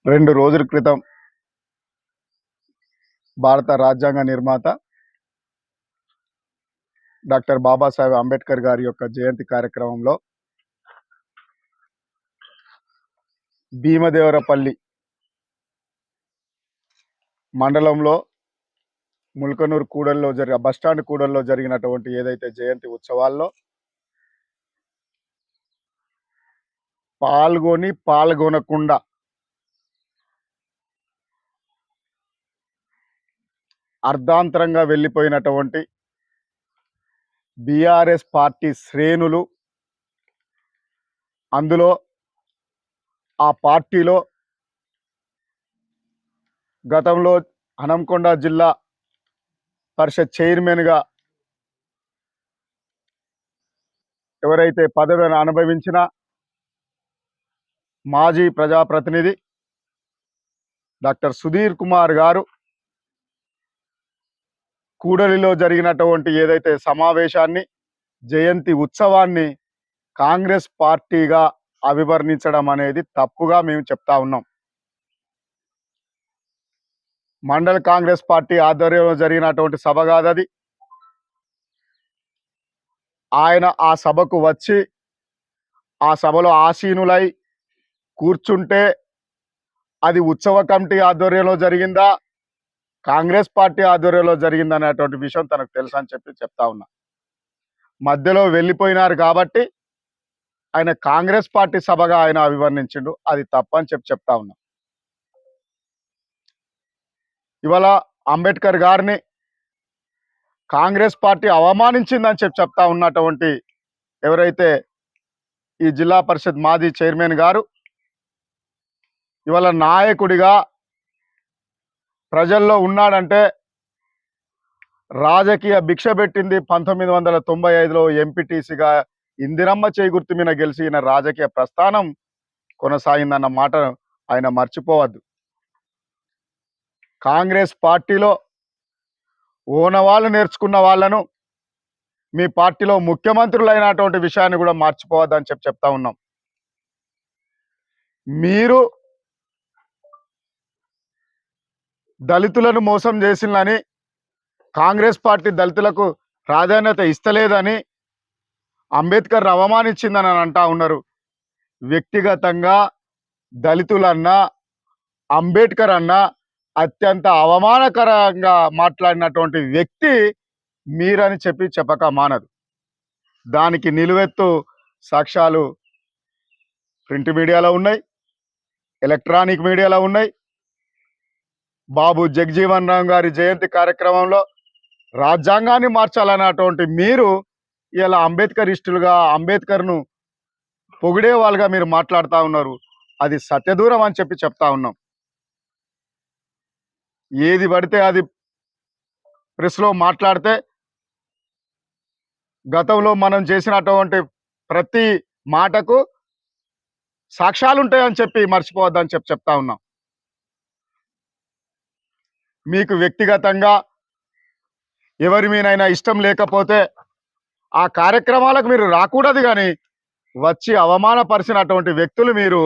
2 రోజుల క్రితం భారత రాజ్యాంగ నిర్మాత డాక్టర్ బాబాసాహెబ్ అంబేద్కర్ గారి యొక్క జయంతి కార్యక్రమంలో భీమదేవరపల్లి మండలంలో ముల్కనూరు కూడల్లో బస్టాండ్ కూడల్లో జరిగినటువంటి ఏదైతే జయంతి ఉత్సవాల్లో పాల్గొనకుండా అర్ధాంతరంగా వెళ్ళిపోయినటువంటి బీఆర్ఎస్ పార్టీ శ్రేణులు, అందులో ఆ పార్టీలో గతంలో హనంకొండ జిల్లా పరిషత్ చైర్మన్గా ఎవరైతే పదవిని అనుభవించిన మాజీ ప్రజాప్రతినిధి డాక్టర్ సుధీర్ కుమార్ గారు కూడలిలో జరిగినటువంటి ఏదైతే సమావేశాన్ని, జయంతి ఉత్సవాన్ని కాంగ్రెస్ పార్టీగా అభివర్ణించడం అనేది తప్పుగా మేము చెప్తా ఉన్నాం. మండల కాంగ్రెస్ పార్టీ ఆధ్వర్యంలో జరిగినటువంటి సభ కాదది. ఆయన ఆ సభకు వచ్చి ఆ సభలో ఆసీనులై కూర్చుంటే అది ఉత్సవ కమిటీ ఆధ్వర్యంలో జరిగిందా, కాంగ్రెస్ పార్టీ ఆధ్వర్యంలో జరిగిందనేటువంటి విషయం తనకు తెలుసు అని చెప్తా ఉన్నా. మధ్యలో వెళ్ళిపోయినారు కాబట్టి ఆయన కాంగ్రెస్ పార్టీ సభగా ఆయన అభివర్ణించిండు, అది తప్పని చెప్తా ఉన్నా. ఇవాళ అంబేద్కర్ గారిని కాంగ్రెస్ పార్టీ అవమానించిందని చెప్తా ఉన్నటువంటి ఎవరైతే ఈ జిల్లా పరిషత్ మాజీ చైర్మన్ గారు ఇవాళ నాయకుడిగా ప్రజల్లో ఉన్నాడంటే, రాజకీయ భిక్ష పెట్టింది 1995లో ఎంపీటీసీగా ఇందిరమ్మ చేగుర్తు మీద గెలిచి ఈయన రాజకీయ ప్రస్థానం కొనసాగిందన్న మాట ఆయన మర్చిపోవద్దు. కాంగ్రెస్ పార్టీలో ఓనవాళ్ళు నేర్చుకున్న వాళ్ళను మీ పార్టీలో ముఖ్యమంత్రులు అయినటువంటి విషయాన్ని కూడా మర్చిపోవద్దని చెప్తా ఉన్నాం. మీరు దళితులను మోసం చేసిందని, కాంగ్రెస్ పార్టీ దళితులకు ప్రాధాన్యత ఇస్తలేదని, అంబేద్కర్ అవమానించిందని అంటా ఉన్నారు. వ్యక్తిగతంగా దళితులన్నా అంబేద్కర్ అన్నా అత్యంత అవమానకరంగా మాట్లాడినటువంటి వ్యక్తి మీరని చెప్పక మానదు. దానికి నిలువెత్తు సాక్ష్యాలు ప్రింట్ మీడియాలో ఉన్నాయి, ఎలక్ట్రానిక్ మీడియాలో ఉన్నాయి. బాబు జగజీవన్ రామ్ గారి జయంతి కార్యక్రమంలో రాజ్యాంగాన్ని మార్చాలన్నటువంటి మీరు ఇలా అంబేద్కరిస్టులుగా, అంబేద్కర్ను పొగిడే వాళ్ళుగా మీరు మాట్లాడుతూ ఉన్నారు. అది సత్యదూరం అని చెప్తా ఉన్నాం. ఏది పడితే అది ప్రెస్లో మాట్లాడితే గతంలో మనం చేసినటువంటి ప్రతి మాటకు సాక్ష్యాలు ఉంటాయని మర్చిపోవద్దని చెప్తా ఉన్నాం. మీకు వ్యక్తిగతంగా ఎవరి మీనైనా ఇష్టం లేకపోతే ఆ కార్యక్రమాలకు మీరు రాకూడదు, కానీ వచ్చి అవమానపరిచినటువంటి వ్యక్తులు మీరు,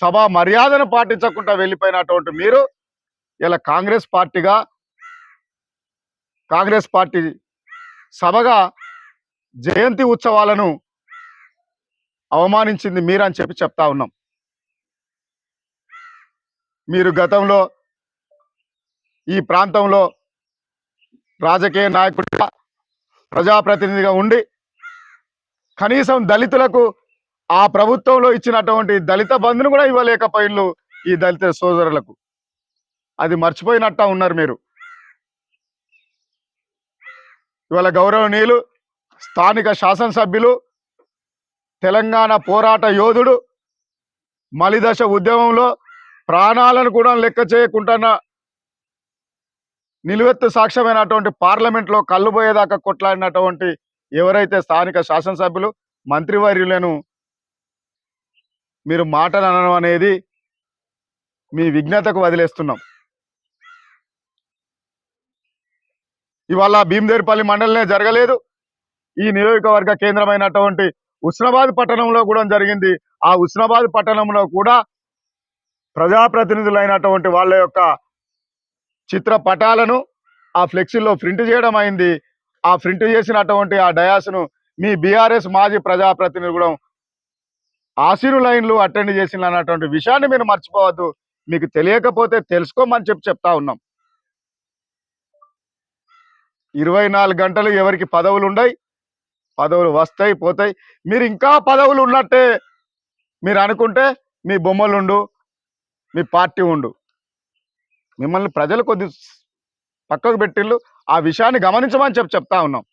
సభా మర్యాదను పాటించకుండా వెళ్ళిపోయినటువంటి మీరు ఇలా కాంగ్రెస్ పార్టీ సభగా జయంతి ఉత్సవాలను అవమానించింది మీరని చెప్తా ఉన్నాం. మీరు గతంలో ఈ ప్రాంతంలో రాజకీయ నాయకుడిగా, ప్రజాప్రతినిధిగా ఉండి కనీసం దళితులకు ఆ ప్రభుత్వంలో ఇచ్చినటువంటి దళిత బంధును కూడా ఇవ్వలేకపోయిన్లు ఈ దళిత సోదరులకు. అది మర్చిపోయినట్ట ఉన్నారు మీరు. ఇవాళ గౌరవనీయులు స్థానిక శాసనసభ్యులు, తెలంగాణ పోరాట యోధుడు, మలిదశ ఉద్యమంలో ప్రాణాలను కూడా లెక్క చేయకుండా నిలువెత్తు సాక్ష్యమైనటువంటి పార్లమెంట్లో కళ్ళుపోయేదాకా కొట్లాడినటువంటి ఎవరైతే స్థానిక శాసనసభ్యులు, మంత్రివర్యులను మీరు మాటలు అనడం అనేది మీ విజ్ఞతకు వదిలేస్తున్నాం. ఇవాళ భీమదేవరపల్లి మండలనే జరగలేదు, ఈ నియోజకవర్గ కేంద్రమైనటువంటి హుస్నాబాద్ పట్టణంలో కూడా జరిగింది. ఆ హుస్నాబాద్ పట్టణంలో కూడా ప్రజాప్రతినిధులైనటువంటి వాళ్ళ యొక్క చిత్రపటాలను ఆ ఫ్లెక్సీల్లో ప్రింట్ చేయడం అయింది. ఆ ప్రింట్ చేసినటువంటి ఆ డయాస్ను మీ బీఆర్ఎస్ మాజీ ప్రజాప్రతినిధులు కూడా ఆశీను లైన్లు అటెండ్ చేసిన అన్నటువంటి విషయాన్ని మీరు మర్చిపోవద్దు. మీకు తెలియకపోతే తెలుసుకోమని చెప్తా ఉన్నాం. 24 గంటలు ఎవరికి పదవులు ఉండయి, పదవులు వస్తాయి పోతాయి. మీరు ఇంకా పదవులు ఉన్నట్టే మీరు అనుకుంటే మీ బొమ్మలుండు, మీ పార్టీ ఉండు. మిమ్మల్ని ప్రజలు కొద్ది పక్కకు పెట్టిళ్ళు. ఆ విషయాన్ని గమనించమని చెప్తా ఉన్నాం.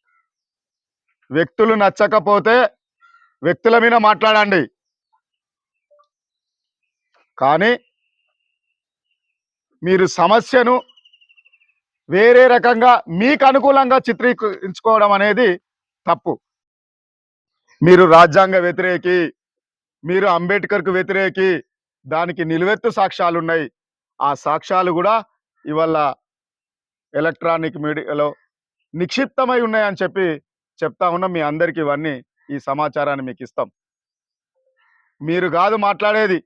వ్యక్తులు నచ్చకపోతే వ్యక్తుల మీద మాట్లాడండి, కానీ మీరు సమస్యను వేరే రకంగా మీకు అనుకూలంగా చిత్రీకరించుకోవడం అనేది తప్పు. మీరు రాజ్యాంగ వ్యతిరేకి, మీరు అంబేద్కర్కు వ్యతిరేకి, దానికి నిలువెత్తు సాక్ష్యాలు ఉన్నాయి. ఆ సాక్ష్యాలు కూడా ఇవాళ ఎలక్ట్రానిక్ మీడియాలో నిక్షిప్తమై ఉన్నాయని చెప్తా ఉన్నాం. మీ అందరికీ ఇవన్నీ ఈ సమాచారాన్ని మీకు ఇస్తాం. మీరు కాదు మాట్లాడేది,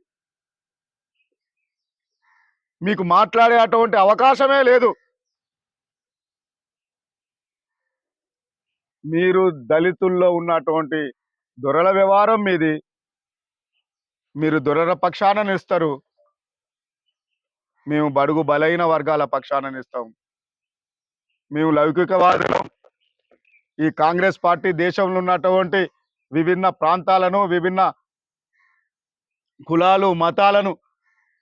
మీకు మాట్లాడే అటువంటి అవకాశమే లేదు. మీరు దళితుల్లో ఉన్నటువంటి దొరల వ్యవహారం మీది. మీరు దొరల పక్షాన నిలుస్తారు, మేము బడుగు బలైన వర్గాల పక్షాన నిలుస్తాం. మేము లౌకికవాదులం. ఈ కాంగ్రెస్ పార్టీ దేశంలో ఉన్నటువంటి విభిన్న ప్రాంతాలను, విభిన్న కులాలు, మతాలను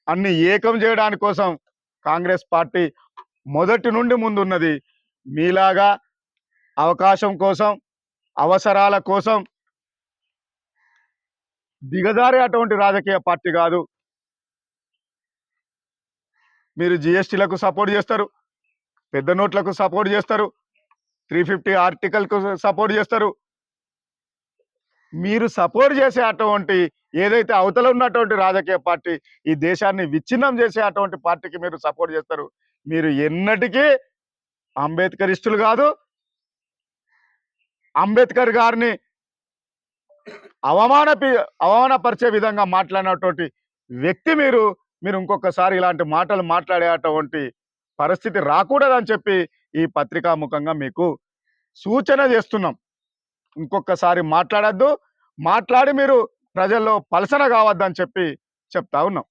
అన్ని ఏకం చేయడానికి కోసం కాంగ్రెస్ పార్టీ మొదటి నుండి ముందున్నది. మీలాగా అవకాశం కోసం, అవసరాల కోసం దిగజారే అటువంటి రాజకీయ పార్టీ కాదు. మీరు జిఎస్టీలకు సపోర్ట్ చేస్తారు, పెద్ద నోట్లకు సపోర్ట్ చేస్తారు, 350 ఆర్టికల్కు సపోర్ట్ చేస్తారు. మీరు సపోర్ట్ చేసే అటువంటి ఏదైతే అవతల ఉన్నటువంటి రాజకీయ పార్టీ ఈ దేశాన్ని విచ్ఛిన్నం చేసే అటువంటి పార్టీకి మీరు సపోర్ట్ చేస్తారు. మీరు ఎన్నటికీ అంబేద్కరిస్టులు కాదు. అంబేద్కర్ గారిని అవమానపరిచే విధంగా మాట్లాడినటువంటి వ్యక్తి మీరు. మీరు ఇంకొకసారి ఇలాంటి మాటలు మాట్లాడే అటువంటి పరిస్థితి రాకూడదని చెప్పి ఈ పత్రికా ముఖంగా మీకు సూచన చేస్తున్నాం. ఇంకొకసారి మాట్లాడద్దు, మాట్లాడి మీరు ప్రజల్లో పలసన కావద్దని చెప్తా ఉన్నాం.